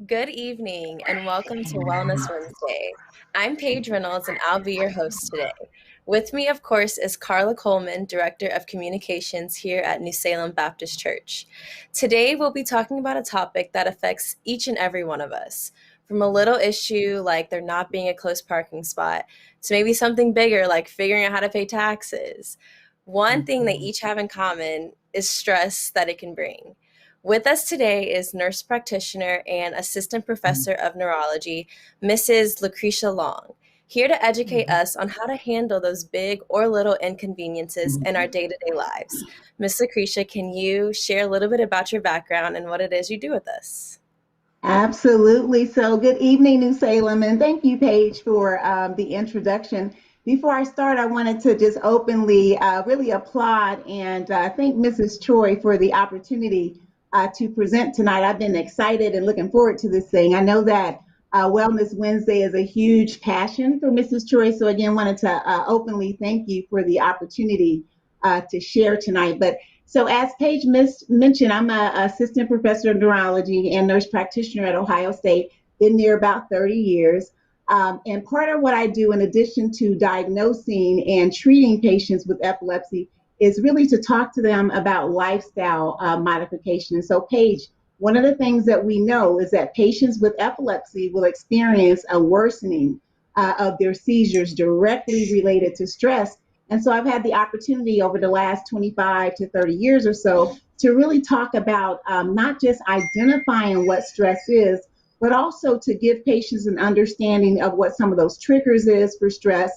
Good evening and welcome to Wellness Wednesday. I'm Paige Reynolds and I'll be your host today. With me, of course, is Carla Coleman, Director of Communications here at New Salem Baptist Church. Today, we'll be talking about a topic that affects each and every one of us, from a little issue like there not being a close parking spot to maybe something bigger like figuring out how to pay taxes. One thing they each have in common is stress that it can bring. With us today is nurse practitioner and assistant professor of neurology, Mrs. Lucretia Long, here to educate us on how to handle those big or little inconveniences in our day-to-day lives. Miss Lucretia, can you share a little bit about your background and what it is you do with us? Absolutely. So, good evening, New Salem, and thank you, Paige, for the introduction. Before I start, I wanted to just openly really applaud and thank Mrs. Choi for the opportunity to present tonight. I've been excited and looking forward to this thing. I know that Wellness Wednesday is a huge passion for Mrs. Choi, so again, wanted to openly thank you for the opportunity to share tonight. But so, as Paige mentioned, I'm an assistant professor of neurology and nurse practitioner at Ohio State. Been there about 30 years. And part of what I do, in addition to diagnosing and treating patients with epilepsy, is really to talk to them about lifestyle modification. And so, Paige, one of the things that we know is that patients with epilepsy will experience a worsening of their seizures directly related to stress. And so I've had the opportunity over the last 25 to 30 years or so to really talk about not just identifying what stress is, but also to give patients an understanding of what some of those triggers is for stress,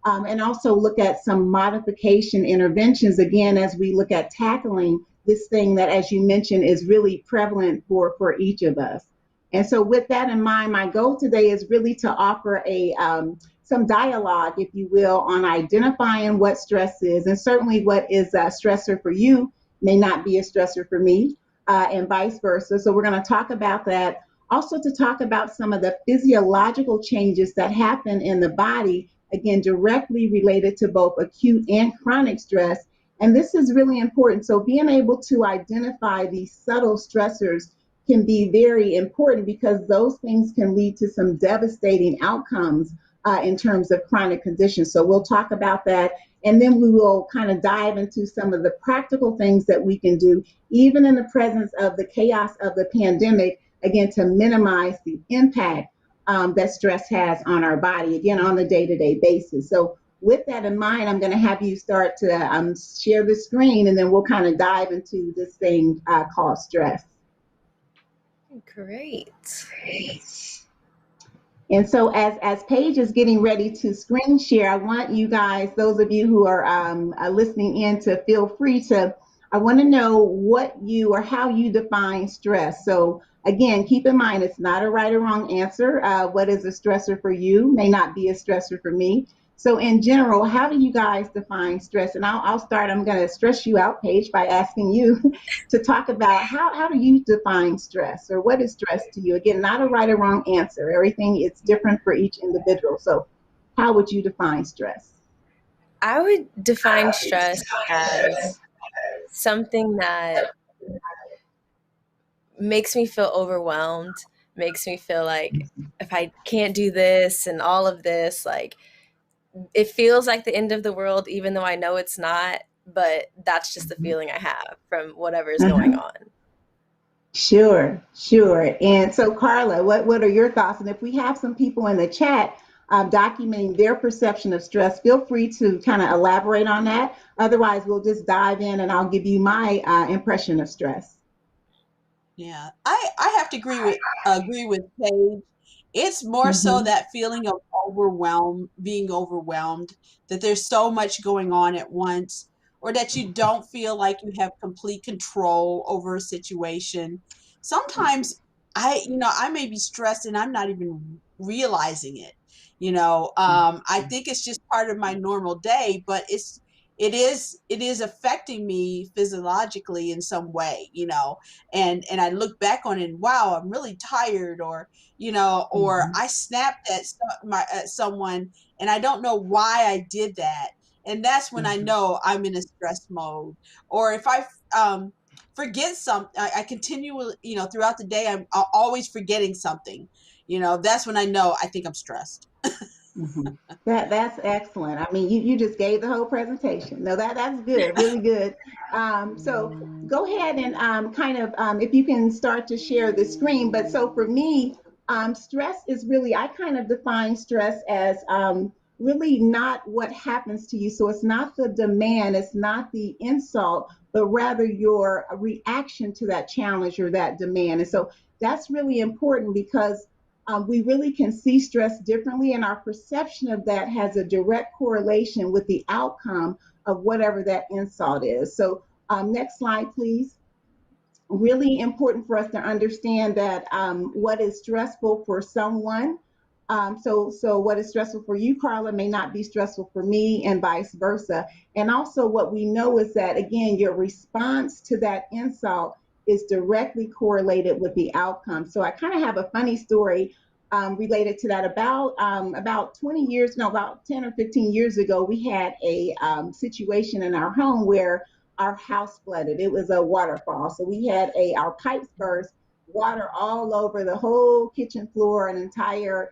and also look at some modification interventions, again, as we look at tackling this thing that, as you mentioned, is really prevalent for each of us. And so with that in mind, my goal today is really to offer some dialogue, if you will, on identifying what stress is, and certainly what is a stressor for you may not be a stressor for me, and vice versa. So we're going to talk about that. Also, to talk about some of the physiological changes that happen in the body, again, directly related to both acute and chronic stress. And this is really important. So being able to identify these subtle stressors can be very important because those things can lead to some devastating outcomes in terms of chronic conditions. So we'll talk about that. And then we will kind of dive into some of the practical things that we can do, even in the presence of the chaos of the pandemic, again, to minimize the impact that stress has on our body, again, on a day-to-day basis. So with that in mind, I'm going to have you start to share the screen, and then we'll kind of dive into this thing called stress. Great. And so as Paige is getting ready to screen share, I want you guys, those of you who are listening in, to feel free to, I want to know what you or how you define stress. So again, keep in mind, it's not a right or wrong answer. What is a stressor for you may not be a stressor for me. So in general, how do you guys define stress? And I'll start, I'm going to stress you out, Paige, by asking you to talk about how do you define stress, or what is stress to you? Again, not a right or wrong answer. Everything is different for each individual. So how would you define stress? I would define stress as something that makes me feel overwhelmed, makes me feel like if I can't do this and all of this, like it feels like the end of the world, even though I know it's not, but that's just the feeling I have from whatever is going Uh-huh. on. Sure, sure. And so, Carla, what are your thoughts? And if we have some people in the chat documenting their perception of stress, feel free to kind of elaborate on that. Otherwise, we'll just dive in and I'll give you my impression of stress. Yeah, I have to agree with Paige. It's more so Mm-hmm. that feeling of being overwhelmed, that there's so much going on at once, or that you don't feel like you have complete control over a situation. Sometimes I may be stressed and I'm not even realizing it. I think it's just part of my normal day, but it is affecting me physiologically in some way. And I look back on it and wow, I'm really tired, or Mm-hmm. I snapped at someone and I don't know why I did that. And that's when I Mm-hmm. know I'm in a stress mode. Or if I forget something. I continually, throughout the day, I'm always forgetting something. That's when I know I think I'm stressed. Mhm. That's excellent. I mean, you just gave the whole presentation. No, that's good, really good. So go ahead and kind of if you can start to share the screen. But so for me, stress is really, I kind of define stress as really not what happens to you. So it's not the demand, it's not the insult, but rather your reaction to that challenge or that demand. And so that's really important because we really can see stress differently, and our perception of that has a direct correlation with the outcome of whatever that insult is. So, next slide, please. Really important for us to understand that what is stressful for someone. So what is stressful for you, Carla, may not be stressful for me, and vice versa. And also, what we know is that again, your response to that insult is directly correlated with the outcome. So I kind of have a funny story related to that. About 20 years, no, about 10 or 15 years ago, we had a situation in our home where our house flooded. It was a waterfall. So we had our pipes burst, water all over the whole kitchen floor, an entire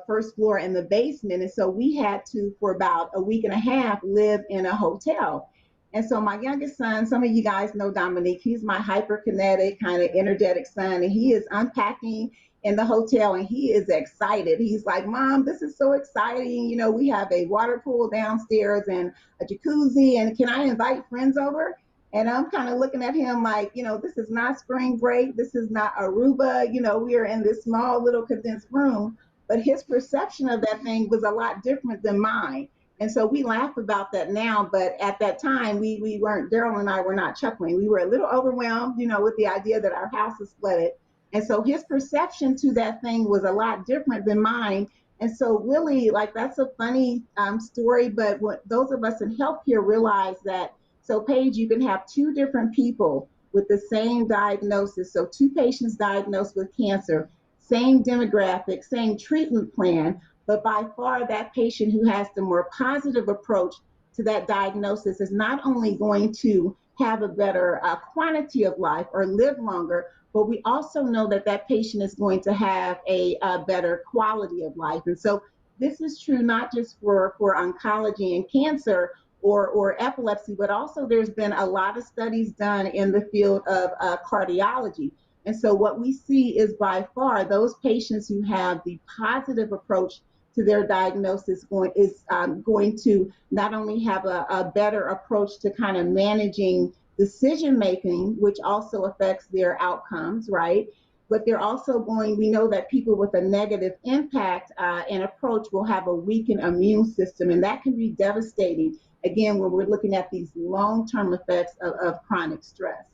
first floor and the basement. And so we had to, for about a week and a half, live in a hotel. And so my youngest son, some of you guys know Dominique, he's my hyperkinetic, kind of energetic son, and he is unpacking in the hotel and he is excited. He's like, Mom, this is so exciting. You know, we have a water pool downstairs and a jacuzzi, and can I invite friends over? And I'm kind of looking at him like, this is not spring break. This is not Aruba. We are in this small little condensed room. But his perception of that thing was a lot different than mine. And so we laugh about that now. But at that time, we weren't, Daryl and I were not chuckling. We were a little overwhelmed, with the idea that our house is flooded. And so his perception to that thing was a lot different than mine. And so, really, like that's a funny story. But what those of us in healthcare realize that, so Paige, you can have two different people with the same diagnosis. So, two patients diagnosed with cancer, same demographic, same treatment plan. But by far, that patient who has the more positive approach to that diagnosis is not only going to have a better quantity of life or live longer, but we also know that that patient is going to have a better quality of life. And so this is true not just for oncology and cancer or epilepsy, but also there's been a lot of studies done in the field of cardiology. And so what we see is by far those patients who have the positive approach to their diagnosis going to not only have a better approach to kind of managing decision making, which also affects their outcomes, right? But they're also we know that people with a negative impact and approach will have a weakened immune system, and that can be devastating, again, when we're looking at these long term effects of chronic stress.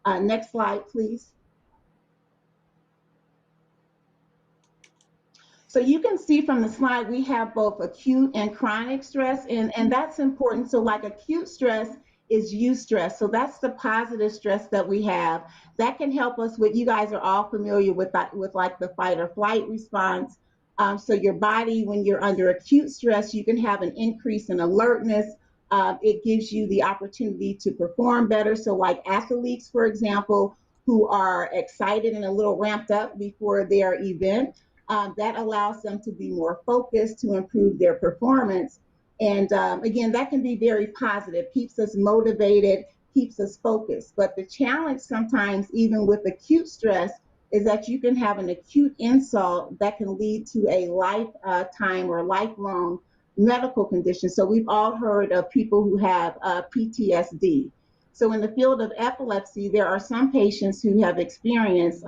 Next slide, please. So you can see from the slide, we have both acute and chronic stress, and that's important. So like acute stress is eustress. So that's the positive stress that we have. That can help us with, you guys are all familiar with that, with like the fight or flight response. So your body, when you're under acute stress, you can have an increase in alertness. It gives you the opportunity to perform better. So like athletes, for example, who are excited and a little ramped up before their event, that allows them to be more focused, to improve their performance. And again, that can be very positive, keeps us motivated, keeps us focused. But the challenge sometimes, even with acute stress, is that you can have an acute insult that can lead to a lifetime or lifelong medical condition. So we've all heard of people who have PTSD. So in the field of epilepsy, there are some patients who have experienced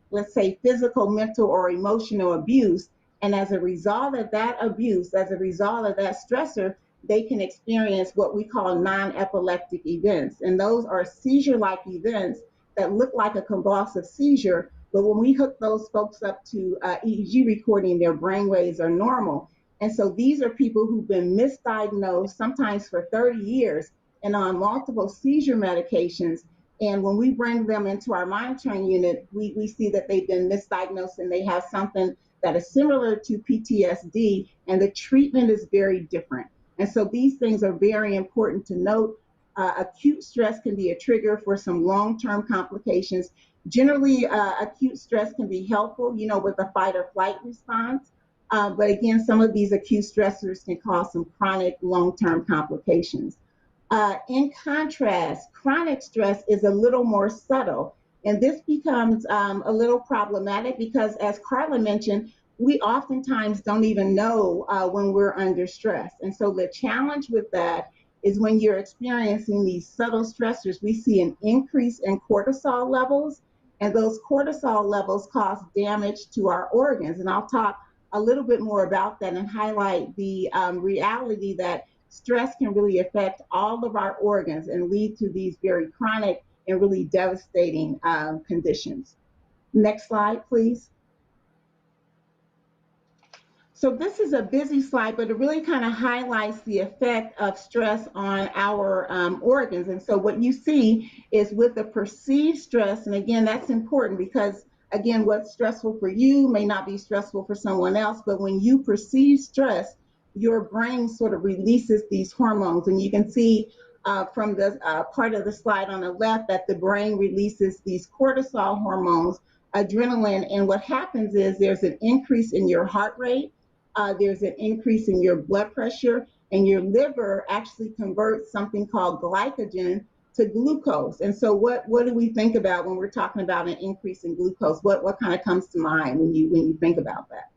let's say, physical, mental, or emotional abuse. And as a result of that abuse, as a result of that stressor, they can experience what we call non epileptic events. And those are seizure like events that look like a convulsive seizure. But when we hook those folks up to EEG recording, their brain waves are normal. And so these are people who've been misdiagnosed, sometimes for 30 years, and on multiple seizure medications. And when we bring them into our monitoring unit, we see that they've been misdiagnosed and they have something that is similar to PTSD, and the treatment is very different. And so these things are very important to note. Acute stress can be a trigger for some long-term complications. Generally, acute stress can be helpful, with a fight or flight response. But again, some of these acute stressors can cause some chronic long-term complications. In contrast, chronic stress is a little more subtle, and this becomes a little problematic because, as Carla mentioned, we oftentimes don't even know when we're under stress. And so the challenge with that is when you're experiencing these subtle stressors, we see an increase in cortisol levels, and those cortisol levels cause damage to our organs. And I'll talk a little bit more about that and highlight the reality that stress can really affect all of our organs and lead to these very chronic and really devastating conditions. Next slide, please. So this is a busy slide, but it really kind of highlights the effect of stress on our organs. And so what you see is with the perceived stress, and again, that's important because, again, what's stressful for you may not be stressful for someone else, but when you perceive stress, your brain sort of releases these hormones. And you can see from the part of the slide on the left that the brain releases these cortisol hormones, adrenaline, and what happens is there's an increase in your heart rate, there's an increase in your blood pressure, and your liver actually converts something called glycogen to glucose. And so what do we think about when we're talking about an increase in glucose? What kind of comes to mind when you think about that?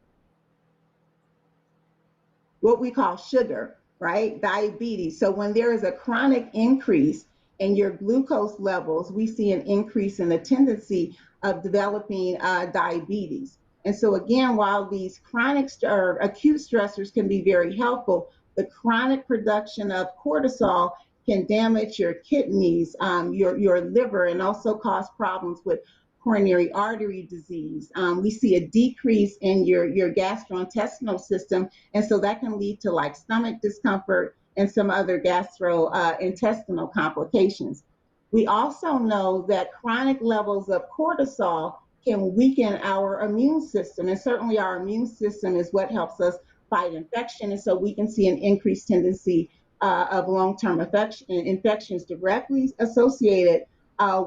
What we call sugar, right? Diabetes. So when there is a chronic increase in your glucose levels, we see an increase in the tendency of developing diabetes. And so again, while these chronic or acute stressors can be very helpful, the chronic production of cortisol can damage your kidneys, your liver, and also cause problems with coronary artery disease. We see a decrease in your gastrointestinal system, and so that can lead to like stomach discomfort and some other gastrointestinal complications. We also know that chronic levels of cortisol can weaken our immune system, and certainly our immune system is what helps us fight infection, and so we can see an increased tendency of long-term infections directly associated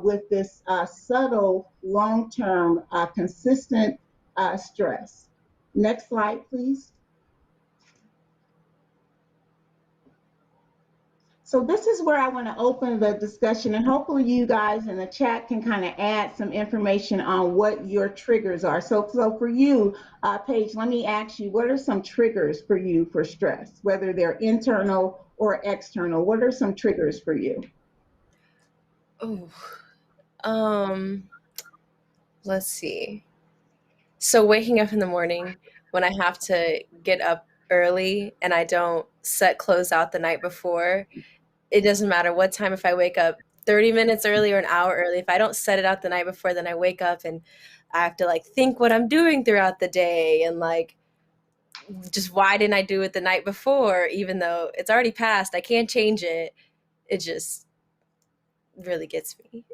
with this subtle, long-term, consistent stress. Next slide, please. So this is where I want to open the discussion, and hopefully you guys in the chat can kind of add some information on what your triggers are. So for you, Paige, let me ask you, what are some triggers for you for stress, whether they're internal or external? What are some triggers for you? Let's see. So waking up in the morning when I have to get up early and I don't set clothes out the night before, it doesn't matter what time. If I wake up 30 minutes early or an hour early, if I don't set it out the night before, then I wake up and I have to like think what I'm doing throughout the day and like just why didn't I do it the night before, even though it's already passed, I can't change it. It just really gets me.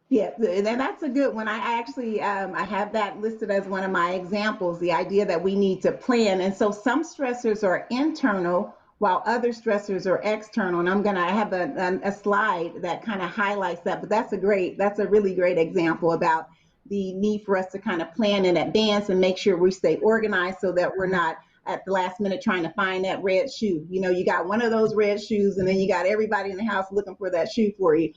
Yeah, and that's a good one. I actually I have that listed as one of my examples, the idea that we need to plan. And so some stressors are internal while other stressors are external. And I have a slide that kind of highlights that, but that's a really great example about the need for us to kind of plan in advance and make sure we stay organized so that we're not at the last minute trying to find that red shoe. You got one of those red shoes and then you got everybody in the house looking for that shoe for you.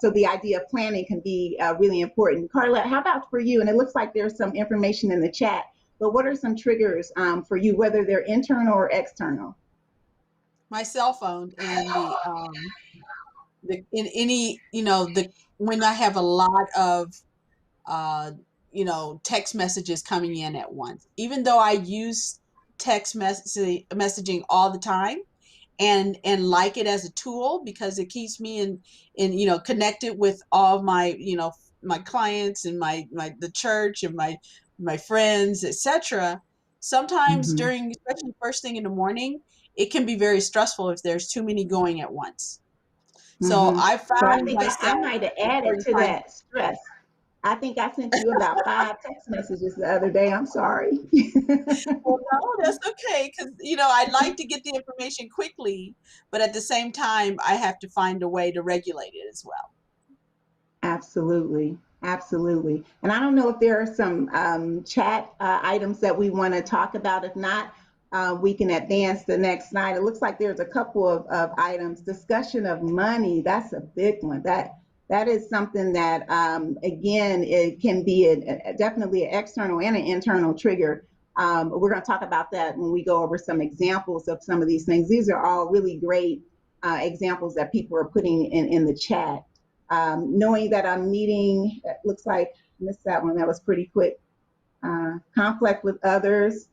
So the idea of planning can be really important. Carla, how about for you? And it looks like there's some information in the chat, but what are some triggers for you, whether they're internal or external? My cell phone and in any, when I have a lot of, uh, text messages coming in at once, even though I use messaging all the time, and like it as a tool because it keeps me connected with all of my my clients and the church and my friends, etc. Sometimes Mm-hmm. during, especially first thing in the morning, it can be very stressful if there's too many going at once. So Mm-hmm. I So I found think I myself might have at added certain to times. that stress. I think I sent you about 5 text messages the other day. I'm sorry. Well, no, that's okay because I'd like to get the information quickly, but at the same time, I have to find a way to regulate it as well. Absolutely. Absolutely. And I don't know if there are some chat items that we want to talk about. If not, we can advance the next slide. It looks like there's a couple of items. Discussion of money. That's a big one. That is something that, again, it can be definitely an external and an internal trigger. We're going to talk about that when we go over some examples of some of these things. These are all really great examples that people are putting in the chat. Knowing that I'm meeting, it looks like I missed that one. That was pretty quick. Conflict with others.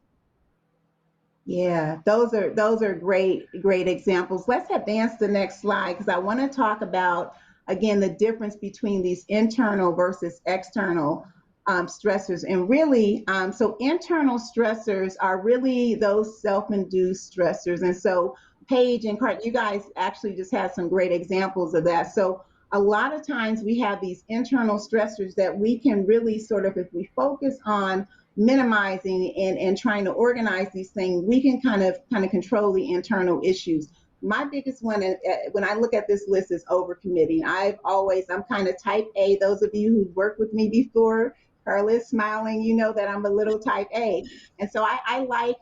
Yeah, those are great examples. Let's advance the next slide because I want to talk about again the difference between these internal versus external stressors. And really, so internal stressors are really those self-induced stressors. And so Paige and Cart, you guys actually just had some great examples of that. So a lot of times we have these internal stressors that we can really sort of, if we focus on minimizing and trying to organize these things, we can kind of control the internal issues. My biggest one when I look at this list is overcommitting. I'm kind of type A. Those of you who've worked with me before, Carla is smiling, you know that I'm a little type A. And so I like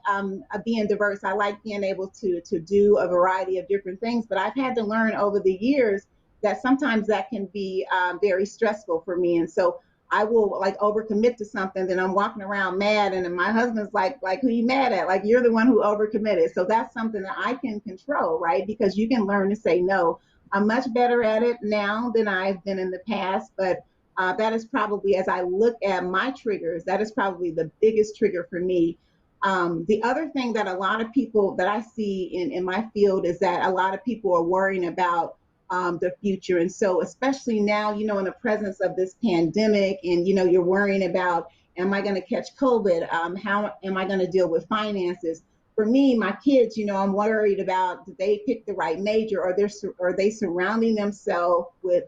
being diverse. I like being able to do a variety of different things, but I've had to learn over the years that sometimes that can be very stressful for me. And so I will like overcommit to something, then I'm walking around mad, and then my husband's like, who you mad at? Like you're the one who overcommitted. So that's something that I can control, right? Because you can learn to say no. I'm much better at it now than I've been in the past, but that is probably, as I look at my triggers, that is probably the biggest trigger for me. The other thing that a lot of people that I see in my field is that a lot of people are worrying about the future. And so, especially now, in the presence of this pandemic, and, you're worrying about, am I going to catch COVID? How am I going to deal with finances? For me, my kids, I'm worried about did they pick the right major, or are they surrounding themselves with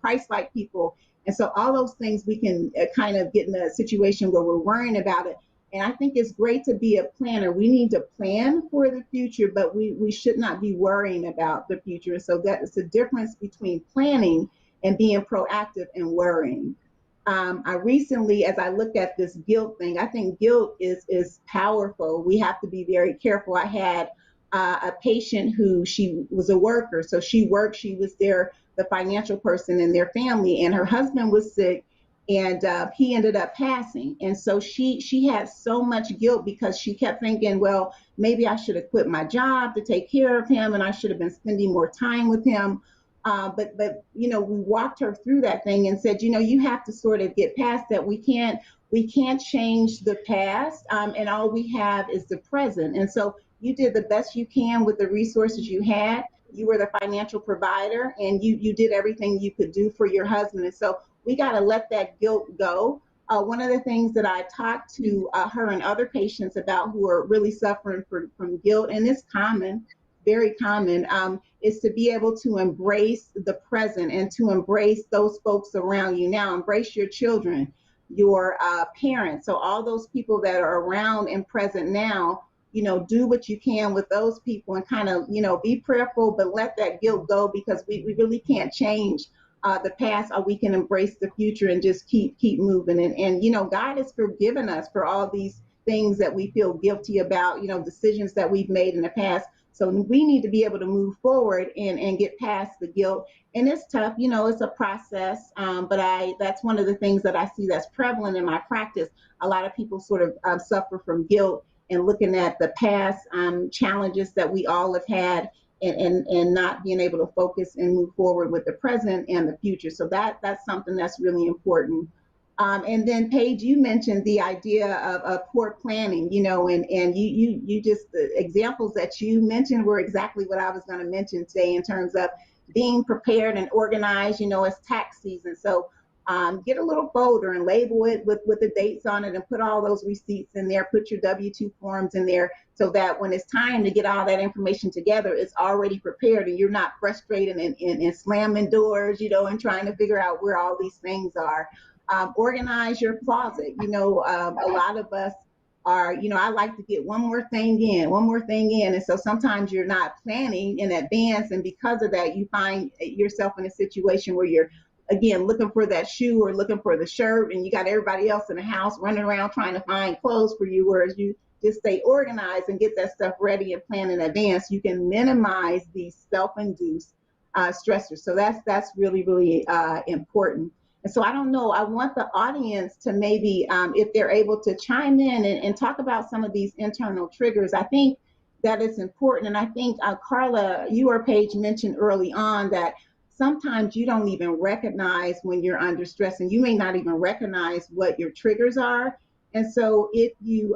Christ-like people? And so, all those things we can kind of get in a situation where we're worrying about it. And I think it's great to be a planner. We need to plan for the future, but we should not be worrying about the future. So that is the difference between planning and being proactive and worrying. I recently, as I looked at this guilt thing, I think guilt is powerful. We have to be very careful. I had a patient who she was a worker, so she worked. She was the financial person in their family, and her husband was sick, and he ended up passing. And so she had so much guilt because she kept thinking, well, maybe I should have quit my job to take care of him, and I should have been spending more time with him. But we walked her through that thing and said, you have to sort of get past that. We can't change the past, and all we have is the present. And so you did the best you can with the resources you had. You were the financial provider, and you did everything you could do for your husband. And so we got to let that guilt go. One of the things that I talked to her and other patients about who are really suffering from guilt, and it's common, very common, is to be able to embrace the present and to embrace those folks around you now. Embrace your children, your parents. So all those people that are around and present now, do what you can with those people and kind of, be prayerful, but let that guilt go because we really can't change the past, or we can embrace the future and just keep moving. And God has forgiven us for all these things that we feel guilty about, decisions that we've made in the past. So we need to be able to move forward and get past the guilt. And it's tough, it's a process. But that's one of the things that I see that's prevalent in my practice. A lot of people sort of suffer from guilt and looking at the past challenges that we all have had, and not being able to focus and move forward with the present and the future. So that's something that's really important. And then Paige, you mentioned the idea of poor planning, and you just, the examples that you mentioned were exactly what I was going to mention today in terms of being prepared and organized. It's tax season. So get a little folder and label it with the dates on it and put all those receipts in there, put your W-2 forms in there so that when it's time to get all that information together, it's already prepared and you're not frustrated and slamming doors, and trying to figure out where all these things are. Organize your closet. A lot of us are, I like to get one more thing in, one more thing in. And so sometimes you're not planning in advance. And because of that, you find yourself in a situation where you're, again, looking for that shoe or looking for the shirt, and you got everybody else in the house running around trying to find clothes for you. Whereas you just stay organized and get that stuff ready and plan in advance, you can minimize these self-induced stressors. So that's really, really important. And so I don't know, I want the audience to maybe, if they're able to chime in and talk about some of these internal triggers. I think that is important. And I think, Carla, you or Paige mentioned early on that sometimes you don't even recognize when you're under stress, and you may not even recognize what your triggers are. And so if you,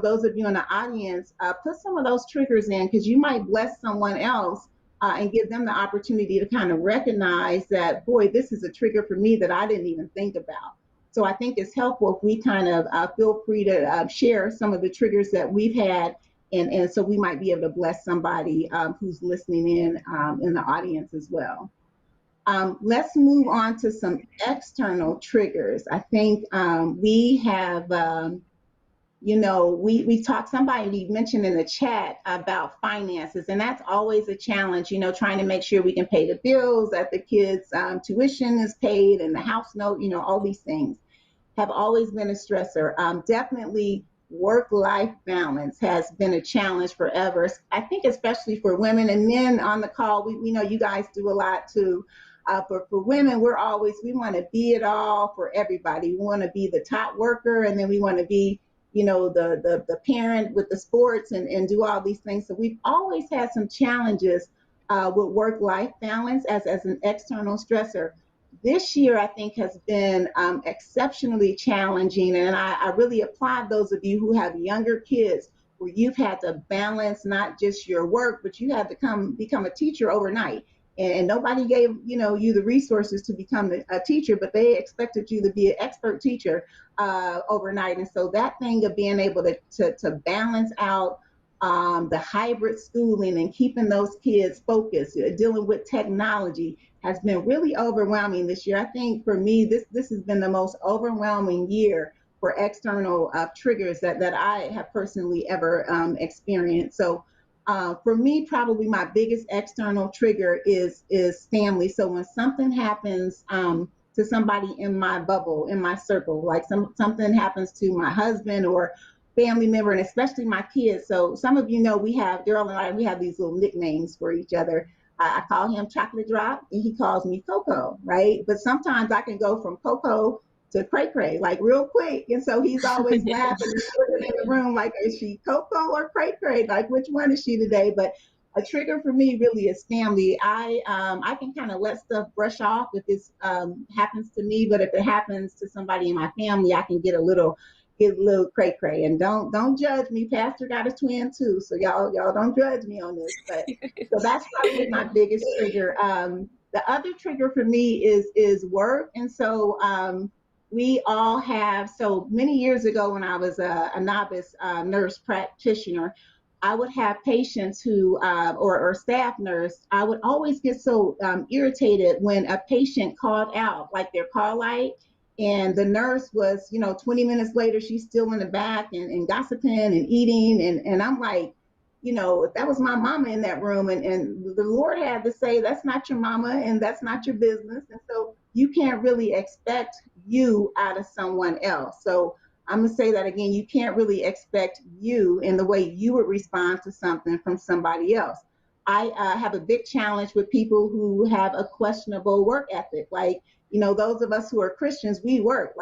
those of you in the audience, put some of those triggers in, because you might bless someone else and give them the opportunity to kind of recognize that, boy, this is a trigger for me that I didn't even think about. So I think it's helpful if we kind of feel free to share some of the triggers that we've had. And so we might be able to bless somebody who's listening in the audience as well. Let's move on to some external triggers. I think we have we talked, somebody mentioned in the chat about finances, and that's always a challenge, trying to make sure we can pay the bills, that the kids' tuition is paid and the house note, all these things have always been a stressor. Definitely work-life balance has been a challenge forever. I think especially for women and men on the call, we know you guys do a lot too. For women, we want to be it all for everybody. We want to be the top worker, and then we want to be, the parent with the sports and do all these things. So we've always had some challenges with work-life balance as an external stressor. This year, I think, has been exceptionally challenging, and I really applaud those of you who have younger kids where you've had to balance not just your work, but you had to become a teacher overnight. And nobody gave you the resources to become a teacher, but they expected you to be an expert teacher overnight. And so that thing of being able to balance out the hybrid schooling and keeping those kids focused, dealing with technology, has been really overwhelming this year. I think for me, this has been the most overwhelming year for external triggers that I have personally ever experienced. So for me, probably my biggest external trigger is family. So when something happens to somebody in my bubble, in my circle, like something happens to my husband or family member, and especially my kids. So some of you know Daryl and I, we have these little nicknames for each other. I call him Chocolate Drop, and he calls me Coco, right? But sometimes I can go from Coco to Cray Cray, like real quick. And so he's always laughing and looking in the room like, is she Coco or Cray Cray? Like, which one is she today? But a trigger for me really is family. I can kind of let stuff brush off if it happens to me, but if it happens to somebody in my family, I can get a little cray cray. And don't judge me. Pastor got a twin too, so y'all don't judge me on this. But so that's probably my biggest trigger. The other trigger for me is work, and so we all have. So many years ago, when I was a novice nurse practitioner, I would have patients who, or staff nurse, I would always get so irritated when a patient called out, like their call light, and the nurse was, 20 minutes later, she's still in the back and gossiping and eating. And I'm like, if that was my mama in that room, and the Lord had to say, that's not your mama and that's not your business. And so you can't really expect you out of someone else. So I'm going to say that again. You can't really expect you in the way you would respond to something from somebody else. I have a big challenge with people who have a questionable work ethic. Like, those of us who are Christians, we work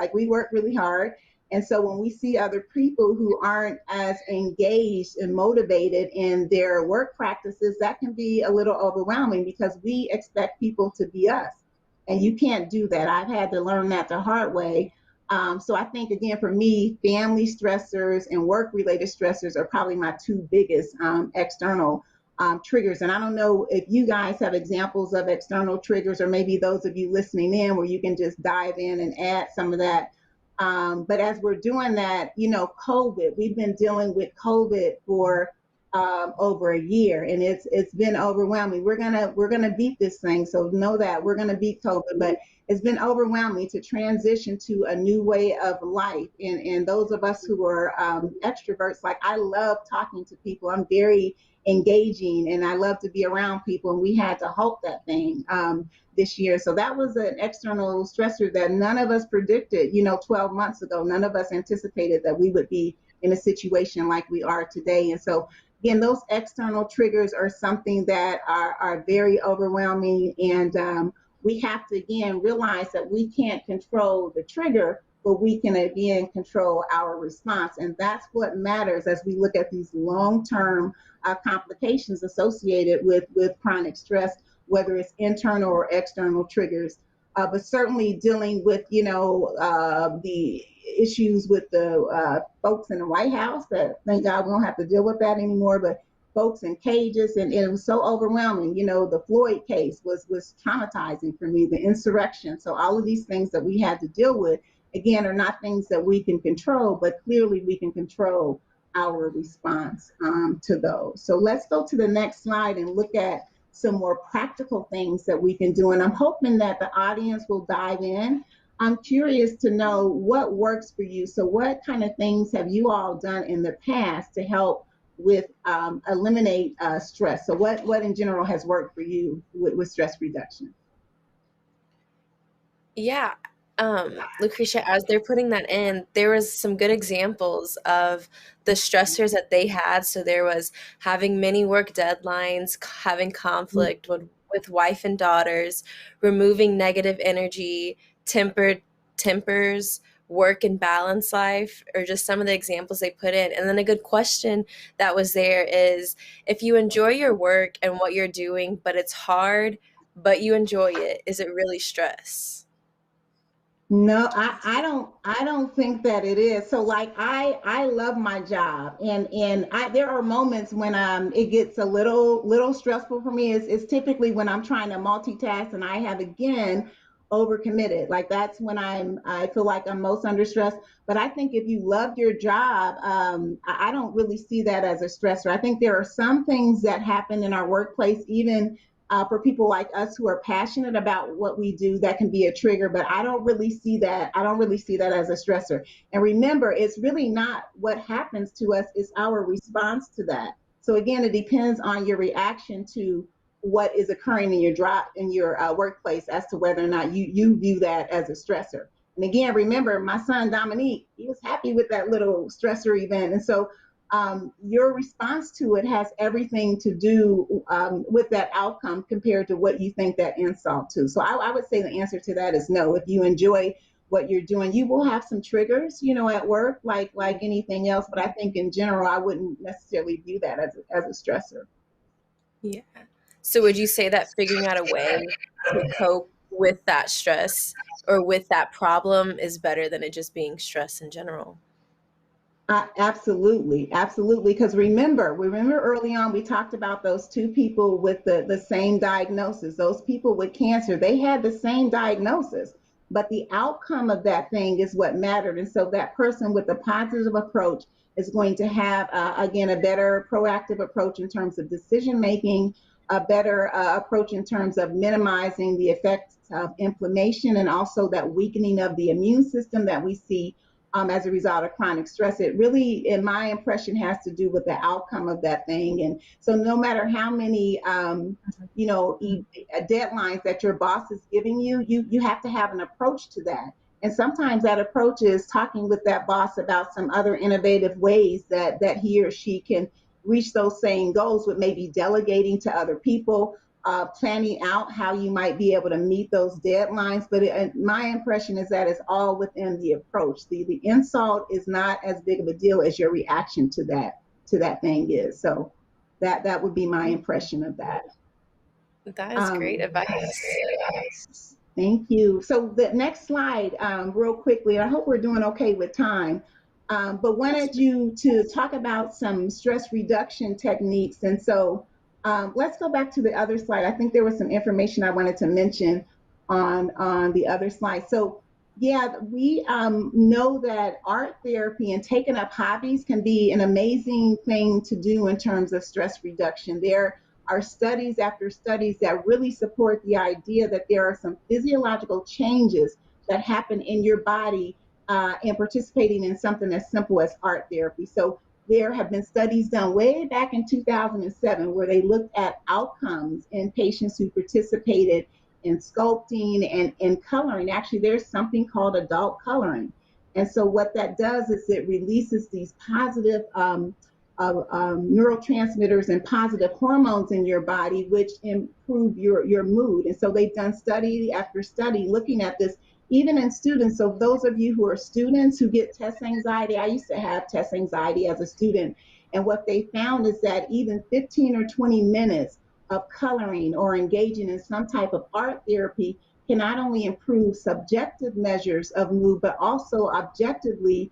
really hard. And so when we see other people who aren't as engaged and motivated in their work practices, that can be a little overwhelming because we expect people to be us. And you can't do that. I've had to learn that the hard way. So I think, again, for me, family stressors and work-related stressors are probably my two biggest external triggers. And I don't know if you guys have examples of external triggers, or maybe those of you listening in where you can just dive in and add some of that. But as we're doing that, COVID, we've been dealing with COVID for over a year, and it's been overwhelming. We're gonna beat this thing, so know that we're gonna beat COVID. But it's been overwhelming to transition to a new way of life. And those of us who are extroverts, like I love talking to people. I'm very engaging, and I love to be around people. And we had to halt that thing this year. So that was an external stressor that none of us predicted. 12 months ago, none of us anticipated that we would be in a situation like we are today. And so again, those external triggers are something that are very overwhelming. And we have to, again, realize that we can't control the trigger, but we can, again, control our response. And that's what matters as we look at these long-term complications associated with chronic stress, whether it's internal or external triggers. But certainly dealing with, the issues with the folks in the White House, that thank God we don't have to deal with that anymore, but folks in cages, and it was so overwhelming. The Floyd case was traumatizing for me, the insurrection. So all of these things that we had to deal with, again, are not things that we can control, but clearly we can control our response to those. So let's go to the next slide and look at some more practical things that we can do. And I'm hoping that the audience will dive in. I'm curious to know what works for you. So what kind of things have you all done in the past to help with eliminate stress? So what in general has worked for you with stress reduction? Yeah. Lucretia, as they're putting that in, there was some good examples of the stressors that they had. So there was having many work deadlines, having conflict with wife and daughters, removing negative energy, tempered tempers, work and balance life, or just some of the examples they put in. And then a good question that was there is, if you enjoy your work and what you're doing, but it's hard, but you enjoy it, is it really stress? No, I don't think that it is. So like I love my job, and there are moments when it gets a little stressful for me. It's typically when I'm trying to multitask and I have again overcommitted. Like that's when I feel like I'm most under stress. But I think if you love your job, I don't really see that as a stressor. I think there are some things that happen in our workplace, even for people like us who are passionate about what we do, that can be a trigger. But I don't really see that. I don't really see that as a stressor. And remember, it's really not what happens to us, it's our response to that. So again, it depends on your reaction to what is occurring in your workplace as to whether or not you view that as a stressor. And again, remember, my son Dominique, he was happy with that little stressor event. And so your response to it has everything to do with that outcome compared to what you think that insult to. So I would say the answer to that is no. If you enjoy what you're doing, you will have some triggers, at work, like anything else. But I think in general, I wouldn't necessarily view that as a stressor. Yeah. So would you say that figuring out a way to cope with that stress or with that problem is better than it just being stress in general? Absolutely, absolutely. Because remember early on we talked about those two people with the same diagnosis. Those people with cancer, they had the same diagnosis, but the outcome of that thing is what mattered. And so that person with the positive approach is going to have, again, a better proactive approach in terms of decision making, a better approach in terms of minimizing the effects of inflammation, and also that weakening of the immune system that we see as a result of chronic stress. It really, in my impression, has to do with the outcome of that thing. And so no matter how many, deadlines that your boss is giving you, you have to have an approach to that. And sometimes that approach is talking with that boss about some other innovative ways that he or she can reach those same goals, with maybe delegating to other people, planning out how you might be able to meet those deadlines. But my impression is that it's all within the approach. The insult is not as big of a deal as your reaction to that thing is. So that would be my impression of that. That is great Um, advice. Thank you. So the next slide, real quickly, I hope we're doing okay with time. But wanted you to talk about some stress reduction techniques. And so Let's go back to the other slide. I think there was some information I wanted to mention on the other slide. So yeah, we know that art therapy and taking up hobbies can be an amazing thing to do in terms of stress reduction. There are studies after studies that really support the idea that there are some physiological changes that happen in your body in participating in something as simple as art therapy. So there have been studies done way back in 2007 where they looked at outcomes in patients who participated in sculpting and coloring. Actually, there's something called adult coloring. And so what that does is it releases these positive neurotransmitters and positive hormones in your body, which improve your mood. And so they've done study after study looking at this, even in students. So those of you who are students who get test anxiety, I used to have test anxiety as a student. And what they found is that even 15 or 20 minutes of coloring or engaging in some type of art therapy can not only improve subjective measures of mood, but also objectively,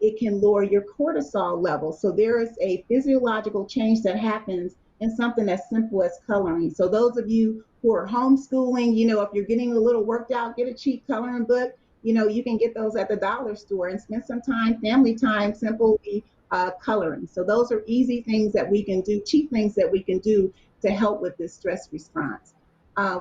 it can lower your cortisol levels. So there is a physiological change that happens in something as simple as coloring. So those of you who are homeschooling, if you're getting a little worked out, get a cheap coloring book. You can get those at the dollar store and spend some time, family time, simply coloring. So those are easy things that we can do, cheap things that we can do to help with this stress response.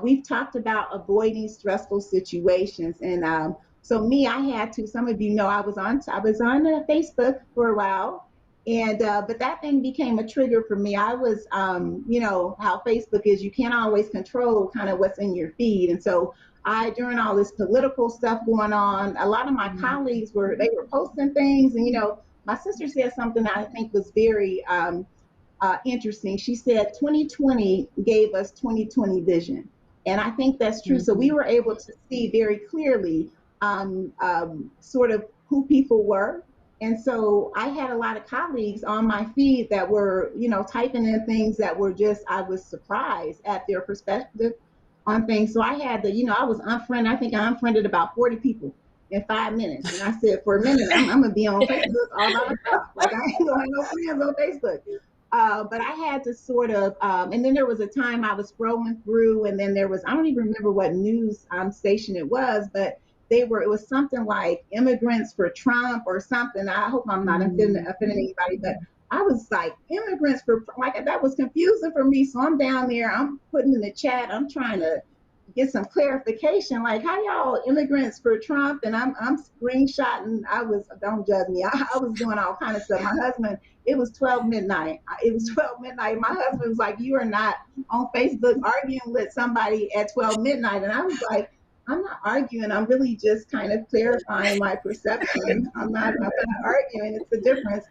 We've talked about avoiding stressful situations, and so me, I had to. Some of you know I was on Facebook for a while, and but that thing became a trigger for me. I was, how Facebook is. You can't always control kind of what's in your feed, and so during all this political stuff going on, a lot of my colleagues were posting things, and my sister said something I think was very interesting. She said 2020 gave us 2020 vision. And I think that's true. So we were able to see very clearly sort of who people were. And so I had a lot of colleagues on my feed that were, typing in things that were just, I was surprised at their perspective on things. So I had to, I was unfriended. I think I unfriended about 40 people in 5 minutes. And I said, for a minute, I'm going to be on Facebook all by myself. Like I ain't going to have no friends on Facebook. But I had to sort of, and then there was a time I was scrolling through, and then there was, I don't even remember what news station it was, but it was something like immigrants for Trump or something. I hope I'm not offending anybody, but I was like, immigrants for, like, that was confusing for me. So I'm down there, I'm putting in the chat, I'm trying to get some clarification, like how y'all immigrants for Trump, and I'm screenshotting. Don't judge me. I was doing all kind of stuff. My husband, it was 12 midnight. It was 12 midnight. My husband was like, you are not on Facebook arguing with somebody at 12 midnight. And I was like, I'm not arguing. I'm really just kind of clarifying my perception. I'm not arguing. It's the difference.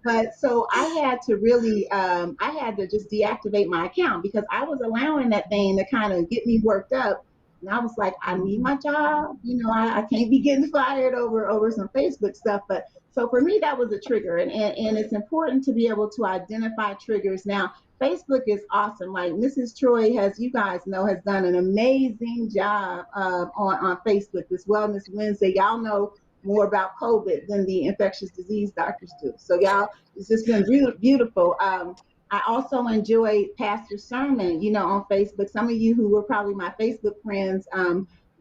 But so I had to really, I had to just deactivate my account because I was allowing that thing to kind of get me worked up. And I was like, I need my job. I can't be getting fired over some Facebook stuff. But so for me, that was a trigger. And it's important to be able to identify triggers. Now, Facebook is awesome. Like Mrs. Troy, as you guys know, has done an amazing job on Facebook. This Wellness Wednesday, y'all know more about COVID than the infectious disease doctors do. So y'all, it's just been beautiful. I also enjoy Pastor Sermon, on Facebook. Some of you who were probably my Facebook friends,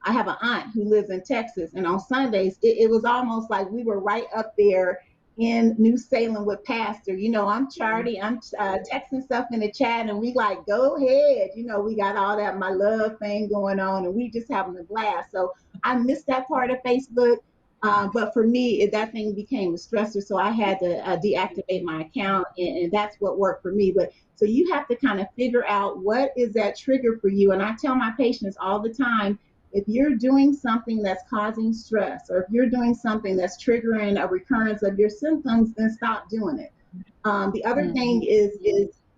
I have an aunt who lives in Texas, and on Sundays, it was almost like we were right up there in New Salem with Pastor. I'm Charlie, I'm texting stuff in the chat, and we like, go ahead. We got all that my love thing going on, and we just having a blast. So I missed that part of Facebook. But for me, that thing became a stressor, so I had to deactivate my account, and that's what worked for me. But so you have to kind of figure out what is that trigger for you. And I tell my patients all the time, if you're doing something that's causing stress, or if you're doing something that's triggering a recurrence of your symptoms, then stop doing it. The other thing is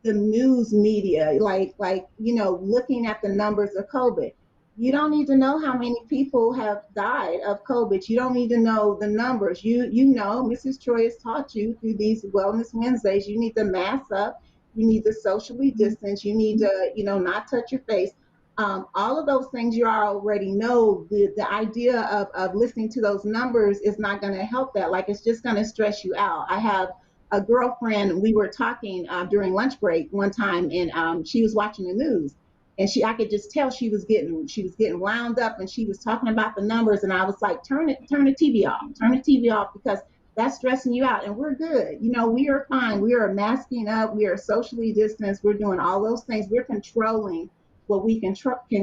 the news media, like looking at the numbers of COVID. You don't need to know how many people have died of COVID. You don't need to know the numbers. Mrs. Troy has taught you through these Wellness Wednesdays. You need to mask up. You need to socially distance. You need to, not touch your face. All of those things you already know. The idea of listening to those numbers is not going to help that. Like, it's just going to stress you out. I have a girlfriend, we were talking during lunch break one time, and she was watching the news, and I could just tell she was getting wound up, and she was talking about the numbers, and I was like, turn the TV off, turn the TV off, because that's stressing you out, and we're good. We are fine. We are masking up. We are socially distanced. We're doing all those things. We're controlling what we can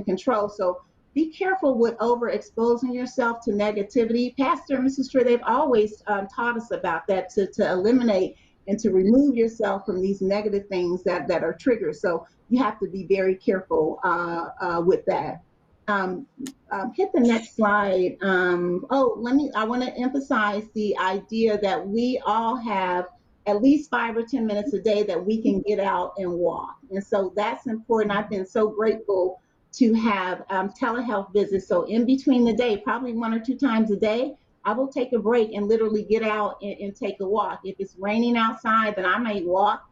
control. So be careful with overexposing yourself to negativity. Pastor and Mrs. Trier, they've always taught us about that, to eliminate and to remove yourself from these negative things that are triggers. So you have to be very careful with that. Um, Hit the next slide. I want to emphasize the idea that we all have at least 5 or 10 minutes a day that we can get out and walk. And so that's important. I've been so grateful to have telehealth visits. So in between the day, probably 1 or 2 times a day, I will take a break and literally get out and take a walk. If it's raining outside, then I may walk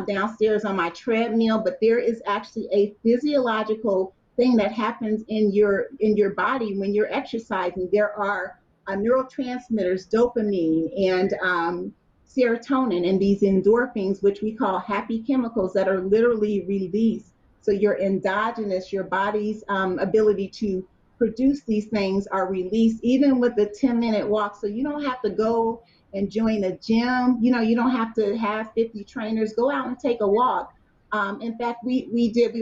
downstairs on my treadmill. But there is actually a physiological thing that happens in your body when you're exercising. There are neurotransmitters, dopamine and serotonin, and these endorphins, which we call happy chemicals, that are literally released. So your endogenous, your body's ability to produce these things are released even with a 10-minute walk. So you don't have to go and join a gym. You don't have to have 50 trainers. Go out and take a walk. In fact, we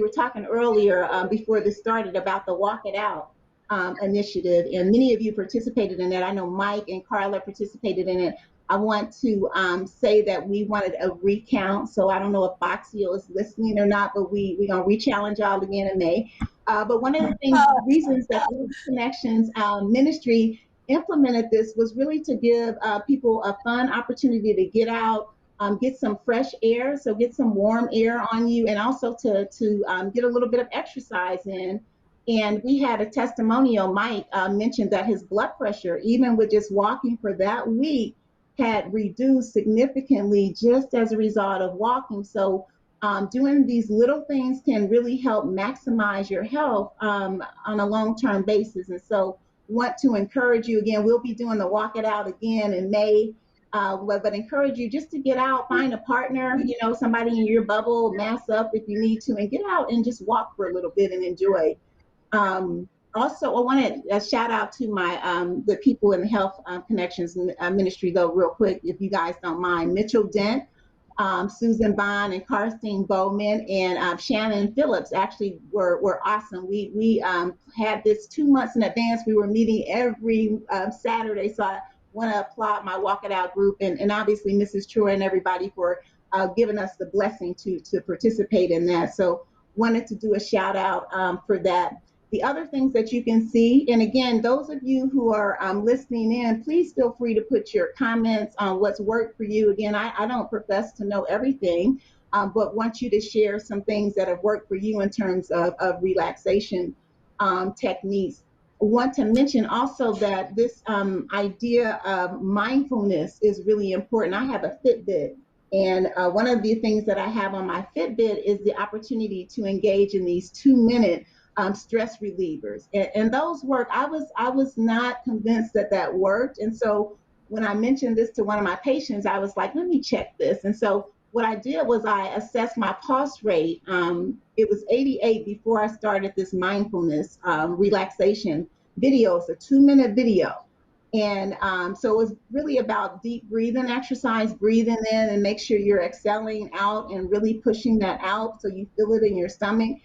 were talking earlier before this started about the Walk It Out initiative, and many of you participated in that. I know Mike and Carla participated in it. I want to say that we wanted a recount. So I don't know if Boxio is listening or not, but we're going to re-challenge y'all again in May. But one of the reasons that the Connections ministry implemented this was really to give people a fun opportunity to get out, get some fresh air, so get some warm air on you, and also to get a little bit of exercise in. And we had a testimonial. Mike mentioned that his blood pressure, even with just walking for that week, had reduced significantly just as a result of walking. So doing these little things can really help maximize your health on a long-term basis. And so want to encourage you again, we'll be doing the Walk It Out again in May. But encourage you just to get out, find a partner, somebody in your bubble, mass up if you need to, and get out and just walk for a little bit and enjoy. Also, I want to shout out to the people in the Health Connections ministry, though, real quick, if you guys don't mind. Mitchell Dent, Susan Bond, and Karstine Bowman, and Shannon Phillips actually were awesome. We had this 2 months in advance. We were meeting every Saturday, so I want to applaud my Walk It Out group, and obviously Mrs. Troy and everybody for giving us the blessing to participate in that. So wanted to do a shout out for that. The other things that you can see, and again, those of you who are listening in, please feel free to put your comments on what's worked for you. Again, I don't profess to know everything, but want you to share some things that have worked for you in terms of relaxation techniques. I want to mention also that this idea of mindfulness is really important. I have a Fitbit, and one of the things that I have on my Fitbit is the opportunity to engage in these 2-minute stress relievers, and those work. I was not convinced that worked, and so when I mentioned this to one of my patients, I was like, let me check this. And so what I did was I assessed my pulse rate. It was 88 before I started this mindfulness relaxation video. It's a 2-minute video. And so it was really about deep breathing exercise, breathing in and make sure you're exhaling out and really pushing that out so you feel it in your stomach.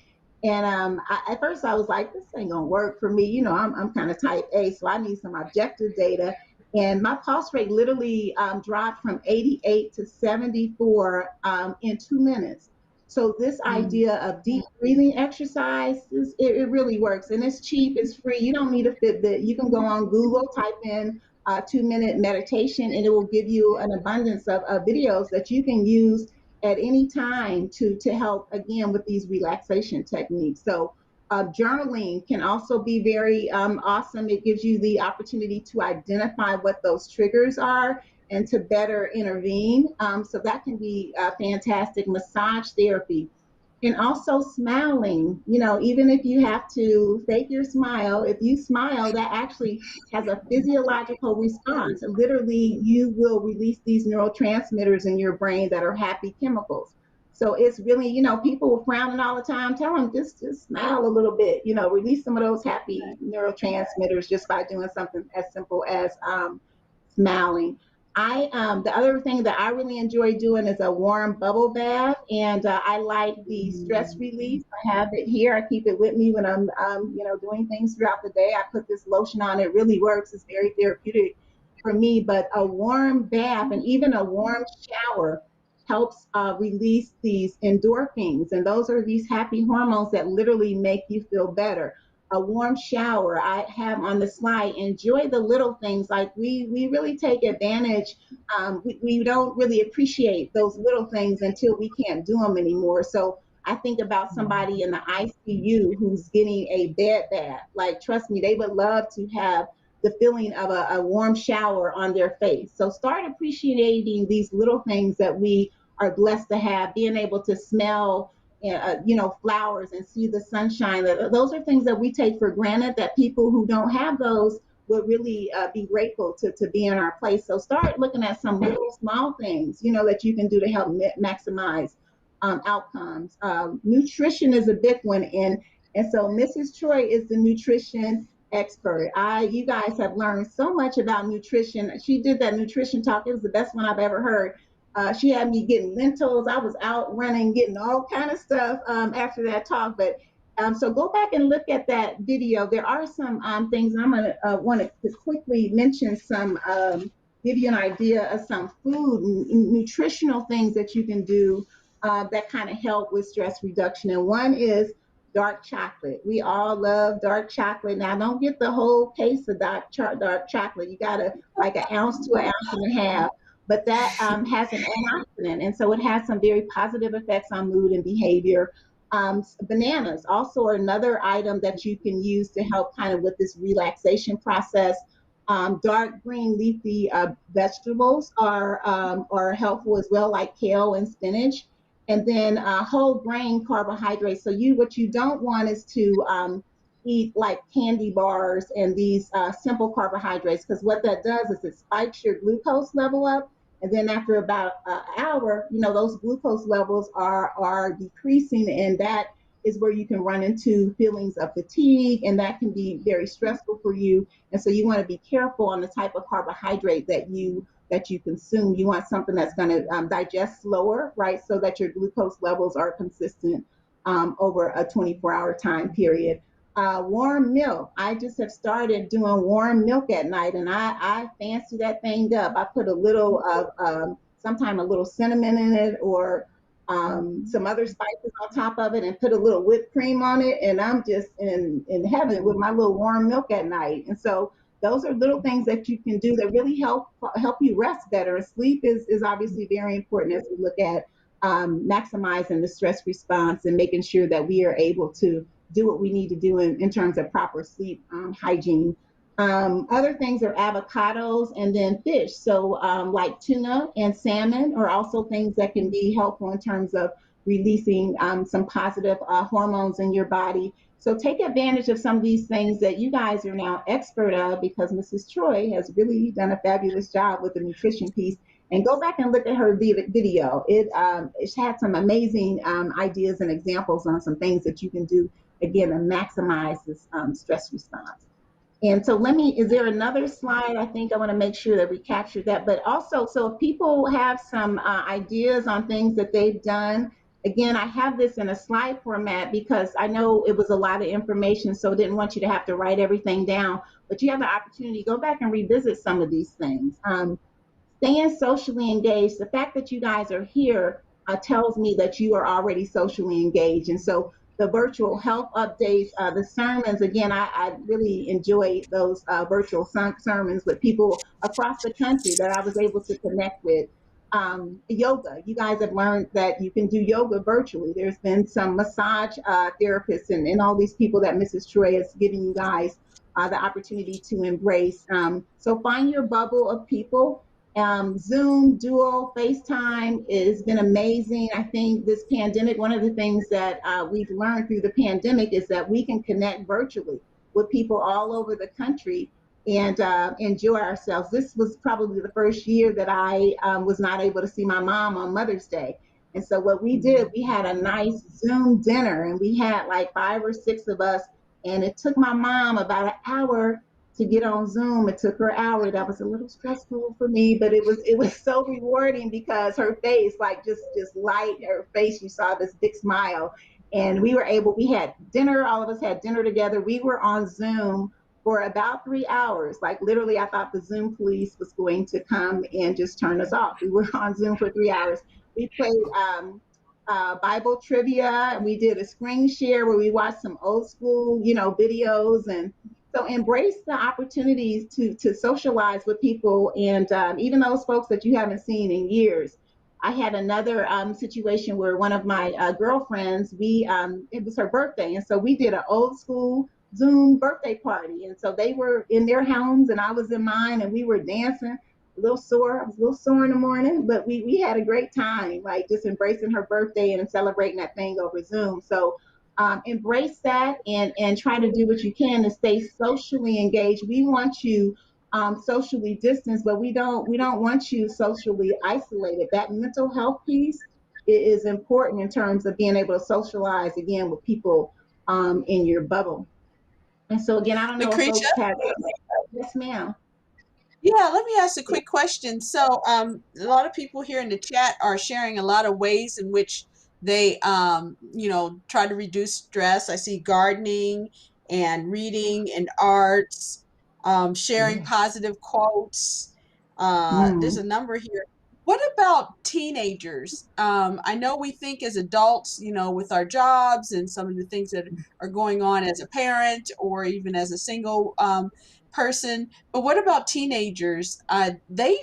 And at first I was like, this ain't gonna work for me. I'm kind of type A, so I need some objective data. And my pulse rate literally dropped from 88 to 74 in 2 minutes. So this idea of deep breathing exercises, it really works. And it's cheap, it's free. You don't need a Fitbit. You can go on Google, type in 2-minute meditation, and it will give you an abundance of videos that you can use at any time to help, again, with these relaxation techniques. So journaling can also be very awesome. It gives you the opportunity to identify what those triggers are and to better intervene. So that can be fantastic. Massage therapy. And also smiling, even if you have to fake your smile, if you smile, that actually has a physiological response. Literally, you will release these neurotransmitters in your brain that are happy chemicals. So it's really, people were frowning all the time. Tell them just smile a little bit, release some of those happy neurotransmitters just by doing something as simple as smiling. The other thing that I really enjoy doing is a warm bubble bath, and I like the stress relief. I have it here. I keep it with me when I'm doing things throughout the day. I put this lotion on. It really works. It's very therapeutic for me. But a warm bath and even a warm shower helps release these endorphins, and those are these happy hormones that literally make you feel better. A warm shower. I have on the slide, enjoy the little things. Like we really take advantage. We don't really appreciate those little things until we can't do them anymore. So I think about somebody in the ICU who's getting a bed bath. Like, trust me, they would love to have the feeling of a warm shower on their face. So start appreciating these little things that we are blessed to have, being able to smell flowers and see the sunshine. Those are things that we take for granted that people who don't have those would really be grateful to be in our place. So start looking at some little small things, that you can do to help maximize outcomes. Nutrition is a big one, and so Mrs. Troy is the nutrition expert. You guys have learned so much about nutrition. She did that nutrition talk. It was the best one I've ever heard. She had me getting lentils. I was out running, getting all kind of stuff after that talk. But so go back and look at that video. There are some things I'm gonna want to quickly mention. Give you an idea of some food and nutritional things that you can do that kind of help with stress reduction. And one is dark chocolate. We all love dark chocolate. Now, don't get the whole case of dark chocolate. You got to like an ounce to an ounce and a half, but that has an antioxidant, and so it has some very positive effects on mood and behavior. Bananas also are another item that you can use to help kind of with this relaxation process. Dark green leafy vegetables are helpful as well, like kale and spinach. And then whole grain carbohydrates. So what you don't want is to eat like candy bars and these simple carbohydrates, because what that does is it spikes your glucose level up, and then after about an hour, those glucose levels are decreasing, and that is where you can run into feelings of fatigue, and that can be very stressful for you. And so you want to be careful on the type of carbohydrate that you consume. You want something that's going to digest slower, right? So that your glucose levels are consistent over a 24-hour time period. Warm milk. I just have started doing warm milk at night, and I fancy that thing up. I put a little of, sometime a little cinnamon in it, or some other spices on top of it, and put a little whipped cream on it, and I'm just in heaven with my little warm milk at night. And so those are little things that you can do that really help you rest better. Sleep is obviously very important as we look at maximizing the stress response and making sure that we are able to do what we need to do in terms of proper sleep hygiene. Other things are avocados and then fish. So, like tuna and salmon are also things that can be helpful in terms of releasing some positive hormones in your body. So, take advantage of some of these things that you guys are now expert of, because Mrs. Troy has really done a fabulous job with the nutrition piece. And go back and look at her video. It had some amazing ideas and examples on some things that you can do again to maximize this stress response. And so is there another slide? I think I want to make sure that we capture that. But also, so if people have some ideas on things that they've done, again, I have this in a slide format because I know it was a lot of information, so I didn't want you to have to write everything down. But you have the opportunity to go back and revisit some of these things. Staying socially engaged, the fact that you guys are here tells me that you are already socially engaged. And so the virtual health updates, the sermons, again, I really enjoy those virtual sermons with people across the country that I was able to connect with. Yoga, you guys have learned that you can do yoga virtually. There's been some massage therapists and all these people that Mrs. Troy is giving you guys the opportunity to embrace. So find your bubble of people. Zoom, Duo, FaceTime has been amazing. I think this pandemic, one of the things that we've learned through the pandemic is that we can connect virtually with people all over the country and enjoy ourselves. This was probably the first year that I was not able to see my mom on Mother's Day. And so what we did, we had a nice Zoom dinner and we had like 5 or 6 of us. And it took my mom about an hour to get on Zoom. It took her an hour. That was a little stressful for me, but it was so rewarding because her face, like just light, her face, you saw this big smile. And we had dinner, all of us had dinner together. We were on Zoom for about 3 hours. Like literally, I thought the Zoom police was going to come and just turn us off. We were on Zoom for 3 hours. We played Bible trivia. We did a screen share where we watched some old school, videos, and so embrace the opportunities to socialize with people, and even those folks that you haven't seen in years. I had another situation where one of my girlfriends, it was her birthday, and so we did an old school Zoom birthday party, and so they were in their homes and I was in mine, and we were dancing. A little sore. I was a little sore in the morning, but we had a great time, like just embracing her birthday and celebrating that thing over Zoom. So embrace that and try to do what you can to stay socially engaged. We want you socially distanced, but we don't want you socially isolated. That mental health piece is important in terms of being able to socialize again with people in your bubble. And so again, I don't know if Lucretia? folks have. Yes, ma'am. Yeah, let me ask a quick question. So, a lot of people here in the chat are sharing a lot of ways in which they, try to reduce stress. I see gardening and reading and arts, sharing positive quotes. There's a Mm. number here. What about teenagers? I know we think as adults, with our jobs and some of the things that are going on as a parent or even as a single person, but what about teenagers? They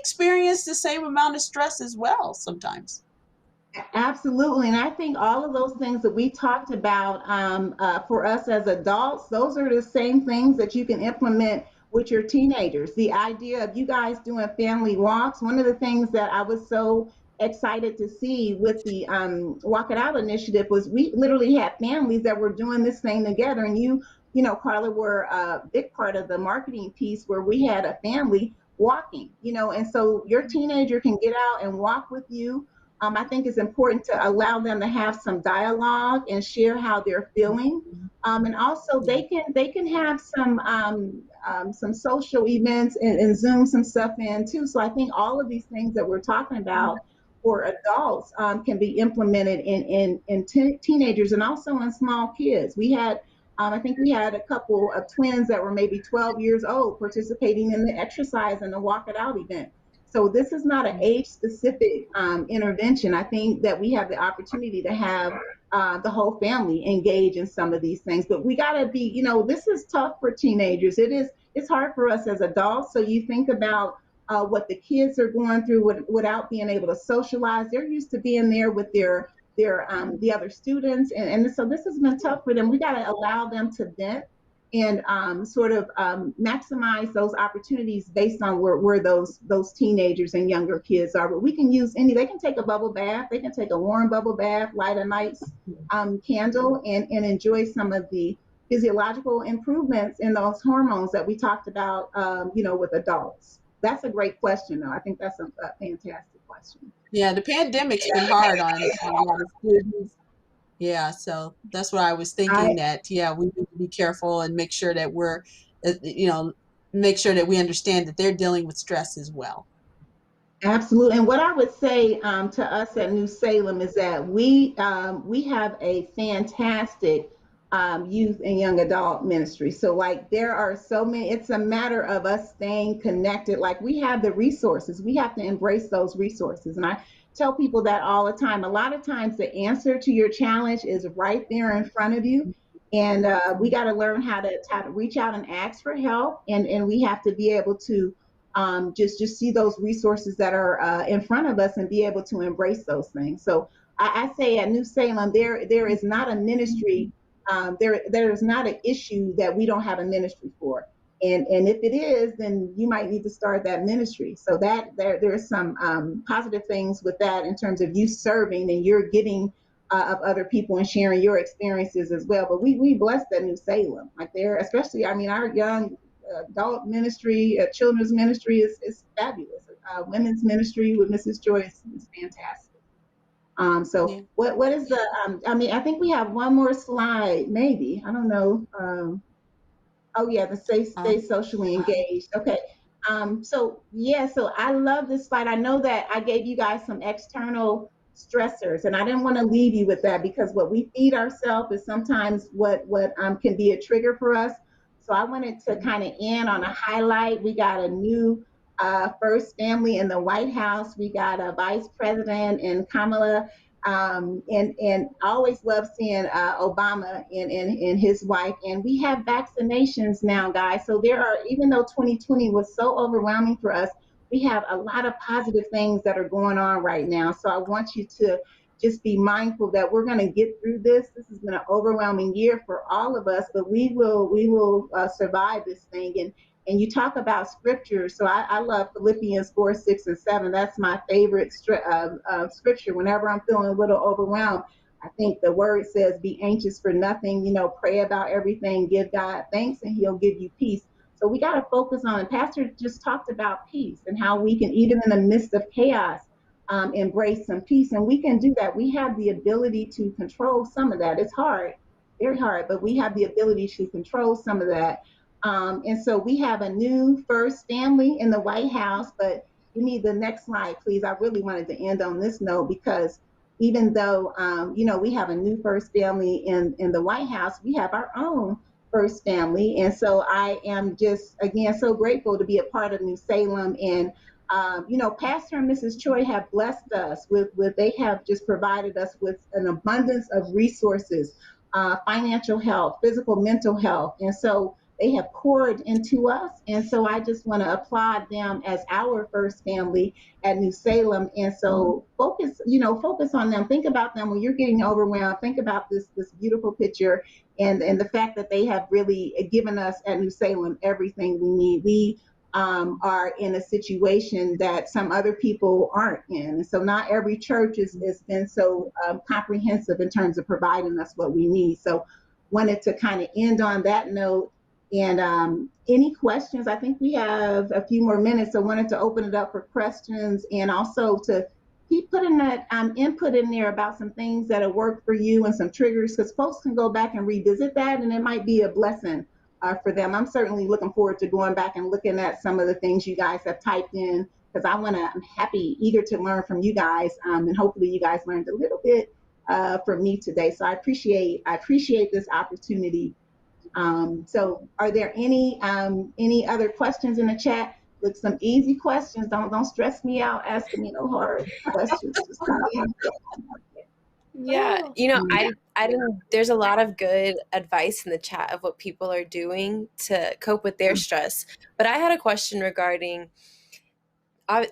experience the same amount of stress as well sometimes. Absolutely. And I think all of those things that we talked about for us as adults, those are the same things that you can implement with your teenagers. The idea of you guys doing family walks, one of the things that I was so excited to see with the Walk It Out initiative was we literally had families that were doing this thing together. And Carla, were a big part of the marketing piece where we had a family walking, and so your teenager can get out and walk with you. I think it's important to allow them to have some dialogue and share how they're feeling. And also they can have some social events and Zoom some stuff in too. So I think all of these things that we're talking about for adults can be implemented in teenagers and also in small kids. I think we had a couple of twins that were maybe 12 years old participating in the exercise and the Walk It Out event. So this is not an age specific intervention. I think that we have the opportunity to have the whole family engage in some of these things, but we got to be, this is tough for teenagers. It's hard for us as adults. So you think about what the kids are going through without being able to socialize. They're used to being there with the other students, and so this has been tough for them. We got to allow them to vent and sort of maximize those opportunities based on where those teenagers and younger kids are. But we can use they can take a bubble bath, they can take a warm bubble bath, light a nice candle, and enjoy some of the physiological improvements in those hormones that we talked about, with adults. That's a great question, though. I think that's a fantastic question. Yeah, the pandemic's been hard on a lot of students. Yeah, so that's what I was I thinking that, yeah, we need to be careful and make sure that uh, you know, make sure that we understand that they're dealing with stress as well. Absolutely. And what I would say to us at New Salem is that we have a fantastic youth and young adult ministry. So like there are so many, it's a matter of us staying connected. Like we have the resources. We have to embrace those resources. And I tell people that all the time. A lot of times the answer to your challenge is right there in front of you. And we got to learn how to reach out and ask for help. And we have to be able to just see those resources that are in front of us and be able to embrace those things. So I say at New Salem, there is not a ministry, there is not an issue that we don't have a ministry for. And if it is, then you might need to start that ministry. So that there's some positive things with that in terms of you serving and you're giving of other people and sharing your experiences as well. But we bless that New Salem, like there, especially, I mean, our young adult ministry, children's ministry is fabulous. Women's ministry with Mrs. Joyce is fantastic. So Yeah. what is the I mean, I think we have one more slide, maybe. I don't know. Oh yeah, the stay Um, socially engaged. Okay. So yeah, so I love this slide. I know that I gave you guys some external stressors, and I didn't want to leave you with that because what we feed ourselves is sometimes what can be a trigger for us. So I wanted to mhm. kind of end on a highlight. We got a new first family in the White House. We got a vice president and Kamala and I always love seeing Obama and his wife. And we have vaccinations now, guys. So there are, even though 2020 was so overwhelming for us, we have a lot of positive things that are going on right now. So I want you to just be mindful that we're going to get through this. This has been an overwhelming year for all of us, but we will survive this thing. And you talk about scripture. So I love Philippians 4, 6, and 7. That's my favorite scripture. Whenever I'm feeling a little overwhelmed, I think the word says, be anxious for nothing, pray about everything, give God thanks, and he'll give you peace. So we got to focus on, and Pastor just talked about peace and how we can, even in the midst of chaos, embrace some peace. And we can do that. We have the ability to control some of that. It's hard, very hard, but we have the ability to control some of that. And so we have a new first family in the White House, but we need the next slide, please. I really wanted to end on this note because even though, we have a new first family in the White House, we have our own first family. And so I am just, again, so grateful to be a part of New Salem. And, Pastor and Mrs. Choi have blessed us with they have just provided us with an abundance of resources, financial health, physical, mental health. And so they have poured into us. And so I just want to applaud them as our first family at New Salem. And so focus on them. Think about them when you're getting overwhelmed. Think about this beautiful picture and the fact that they have really given us at New Salem everything we need. We are in a situation that some other people aren't in. And so not every church has been so comprehensive in terms of providing us what we need. So wanted to kind of end on that note. And any questions? I think we have a few more minutes. So wanted to open it up for questions and also to keep putting that input in there about some things that have worked for you and some triggers because folks can go back and revisit that and it might be a blessing for them. I'm certainly looking forward to going back and looking at some of the things you guys have typed in because I'm happy, eager to learn from you guys and hopefully you guys learned a little bit from me today. So I appreciate this opportunity. So are there any other questions in the chat? Look, some easy questions. Don't stress me out asking me no hard questions. Just kind of Yeah, I didn't. There's a lot of good advice in the chat of what people are doing to cope with their stress. But I had a question regarding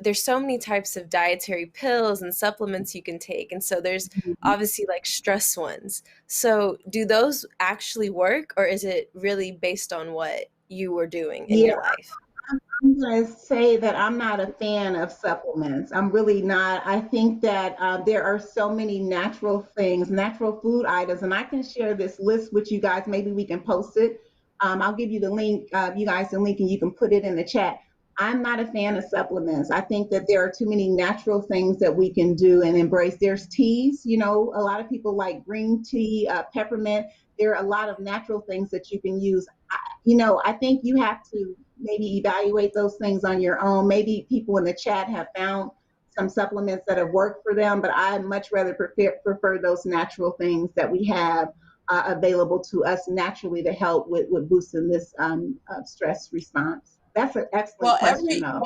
there's so many types of dietary pills and supplements you can take, and so there's obviously like stress ones. So do those actually work, or is it really based on what you were doing in yeah. your life? I'm going to say that I'm not a fan of supplements. I'm really not. I think that there are so many natural things, natural food items, and I can share this list with you guys. Maybe we can post it. I'll give you the link, you guys, the link, and you can put it in the chat. I'm not a fan of supplements. I think that there are too many natural things that we can do and embrace. There's teas, a lot of people like green tea, peppermint. There are a lot of natural things that you can use. I think you have to maybe evaluate those things on your own. Maybe people in the chat have found some supplements that have worked for them, but I much rather prefer those natural things that we have available to us naturally to help with boosting this stress response. That's an excellent Well, question, though.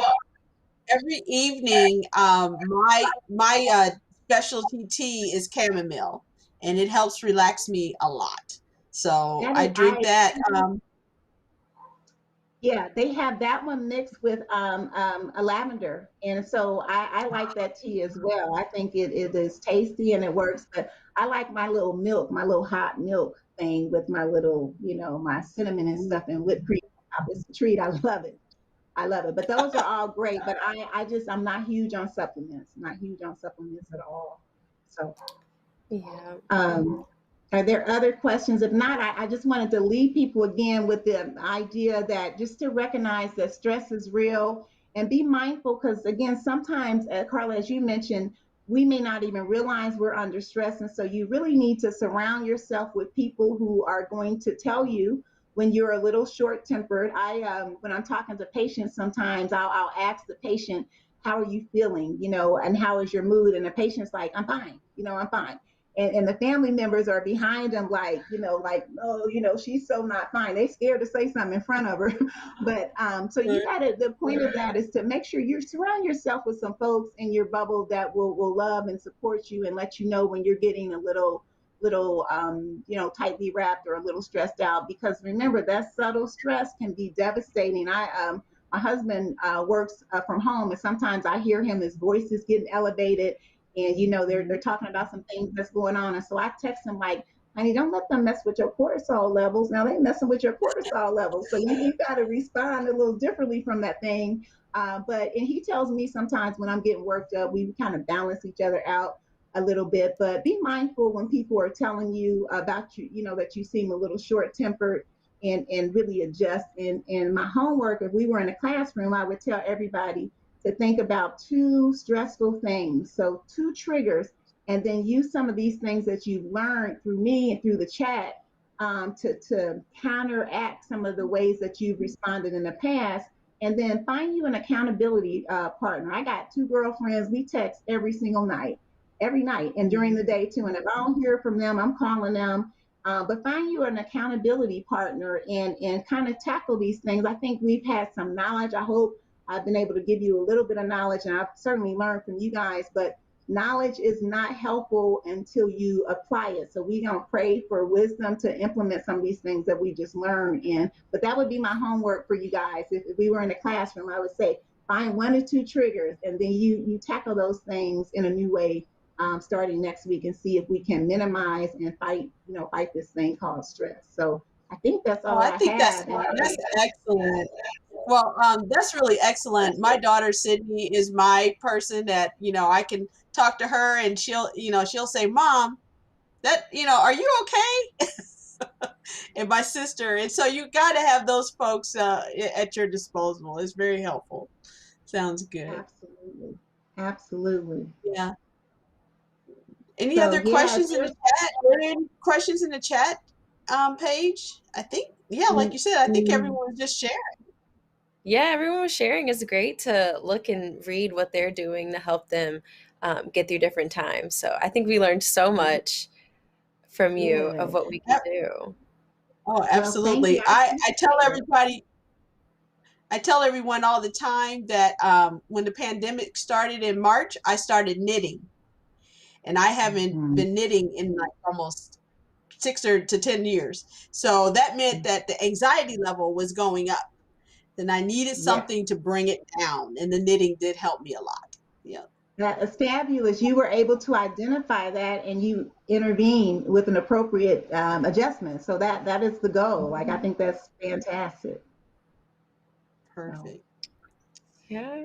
every evening, my specialty tea is chamomile, and it helps relax me a lot. So That I is, drink that. Yeah, they have that one mixed with a lavender, and so I like that tea as well. I think it is tasty and it works. But I like my little milk, my little hot milk thing with my little, my cinnamon and stuff and whipped cream It's a treat. I love it. I love it. But those are all great. But I'm not huge on supplements. Not huge on supplements at all. So Yeah. um, are there other questions? If not, I just wanted to leave people again with the idea that just to recognize that stress is real and be mindful because, again, sometimes, Carla, as you mentioned, we may not even realize we're under stress. And so you really need to surround yourself with people who are going to tell you when you're a little short tempered. When I'm talking to patients, sometimes I'll ask the patient, how are you feeling? And how is your mood? And the patient's like, I'm fine. I'm fine, and the family members are behind them like oh, she's so not fine. They scared to say something in front of her. But so you gotta, the point of that is to make sure you surround yourself with some folks in your bubble that will love and support you and let you know when you're getting a little tightly wrapped or a little stressed out, because remember that subtle stress can be devastating. My husband works from home, and sometimes I hear him, his voice is getting elevated, and they're talking about some things that's going on. And so I text him like, honey, don't let them mess with your cortisol levels. Now they messing with your cortisol levels, so you got to respond a little differently from that thing. And he tells me sometimes when I'm getting worked up, we kind of balance each other out a little bit. But be mindful when people are telling you about that you seem a little short tempered, and really adjust. In my homework, if we were in a classroom, I would tell everybody to think about two stressful things. So two triggers, and then use some of these things that you've learned through me and through the chat to counteract some of the ways that you've responded in the past. And then find you an accountability partner. I got two girlfriends. We text every night, and during the day too. And if I don't hear from them, I'm calling them. But find you an accountability partner and kind of tackle these things. I think we've had some knowledge. I hope I've been able to give you a little bit of knowledge, and I've certainly learned from you guys, but knowledge is not helpful until you apply it. So we don't pray for wisdom to implement some of these things that we just learned. But that would be my homework for you guys. If we were in a classroom, I would say find one or two triggers, and then you tackle those things in a new way, starting next week, and see if we can minimize and fight this thing called stress. So I think that's Oh, all I I think have. that's excellent. Well, that's really excellent. My daughter Sydney is my person that I can talk to her, and she'll say, "Mom, that are you okay?" And my sister, and so you got to have those folks at your disposal. It's very helpful. Sounds good. Absolutely. Absolutely. Yeah. Any So other yeah, if questions in the there's chat? Are there any questions in the chat page? I think, yeah, like you said, I think everyone was just sharing. Yeah, everyone was sharing. It's great to look and read what they're doing to help them get through different times. So I think we learned so much from you of good. what we can do. Oh, Well, thank you. absolutely. I I tell appreciate it. everybody, I tell everyone all the time that when the pandemic started in March, I started knitting, and I haven't Mhm. been knitting in like almost 6 or to 10 years. So that meant that the anxiety level was going up. Then I needed Yes. something to bring it down, and the knitting did help me a lot. Yeah, That is fabulous. You were able to identify that and you intervene with an appropriate adjustment. So that is the goal. Like I think that's fantastic. So perfect. Yeah.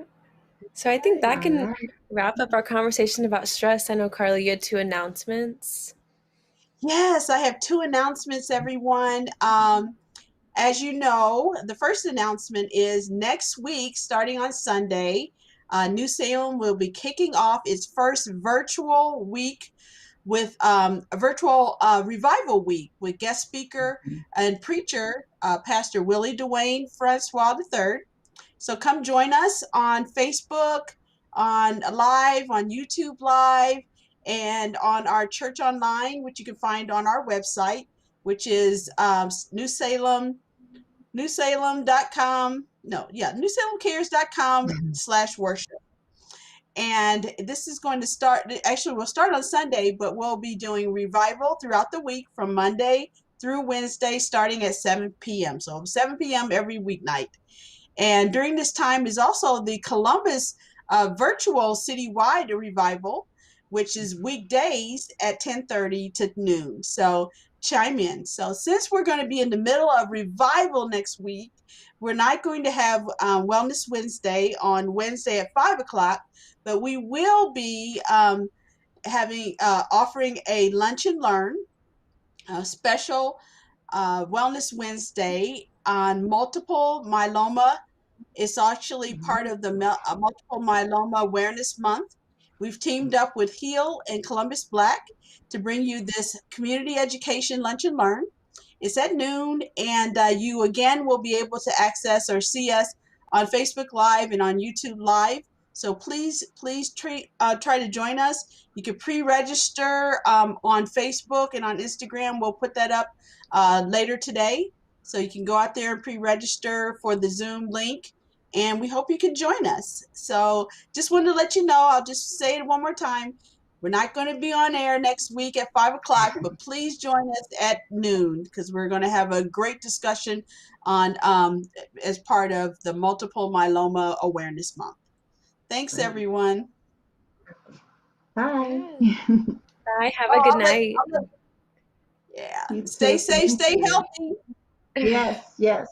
So I think that all can right. wrap up our conversation about stress. I know, Carla, you had two announcements. Yes, I have two announcements, everyone. As you know, the first announcement is next week, starting on Sunday, New Salem will be kicking off its first virtual week with a virtual revival week with guest speaker and preacher, Pastor Willie Dwayne Francois III. So come join us on Facebook, on live, on YouTube Live, and on our church online, which you can find on our website, which is New Salem newsalem.com. No, yeah, newsalemcares.com/worship. And this is going to start, actually, we'll start on Sunday, but we'll be doing revival throughout the week from Monday through Wednesday, starting at 7 p.m. So 7 p.m. every weeknight. And during this time is also the Columbus virtual citywide revival, which is weekdays at 10:30 to noon. So chime in. So since we're going to be in the middle of revival next week, we're not going to have Wellness Wednesday on Wednesday at 5 o'clock, but we will be having offering a lunch and learn, a special Wellness Wednesday on multiple myeloma. It's actually part of the Multiple Myeloma Awareness Month. We've teamed up with Heal and Columbus Black to bring you this community education lunch and learn. It's at noon, and you again will be able to access or see us on Facebook Live and on YouTube Live. So please try to join us. You can pre-register on Facebook and on Instagram. We'll put that up later today. So you can go out there and pre-register for the Zoom link, and we hope you can join us. So just wanted to let you know, I'll just say it one more time. We're not going to be on air next week at 5 o'clock, but please join us at noon because we're going to have a great discussion on as part of the Multiple Myeloma Awareness Month. Thanks, everyone. Bye. Yes. Bye. Have a Oh, good night. yeah. You Stay too. safe, Thank stay you. healthy. Yes, yes.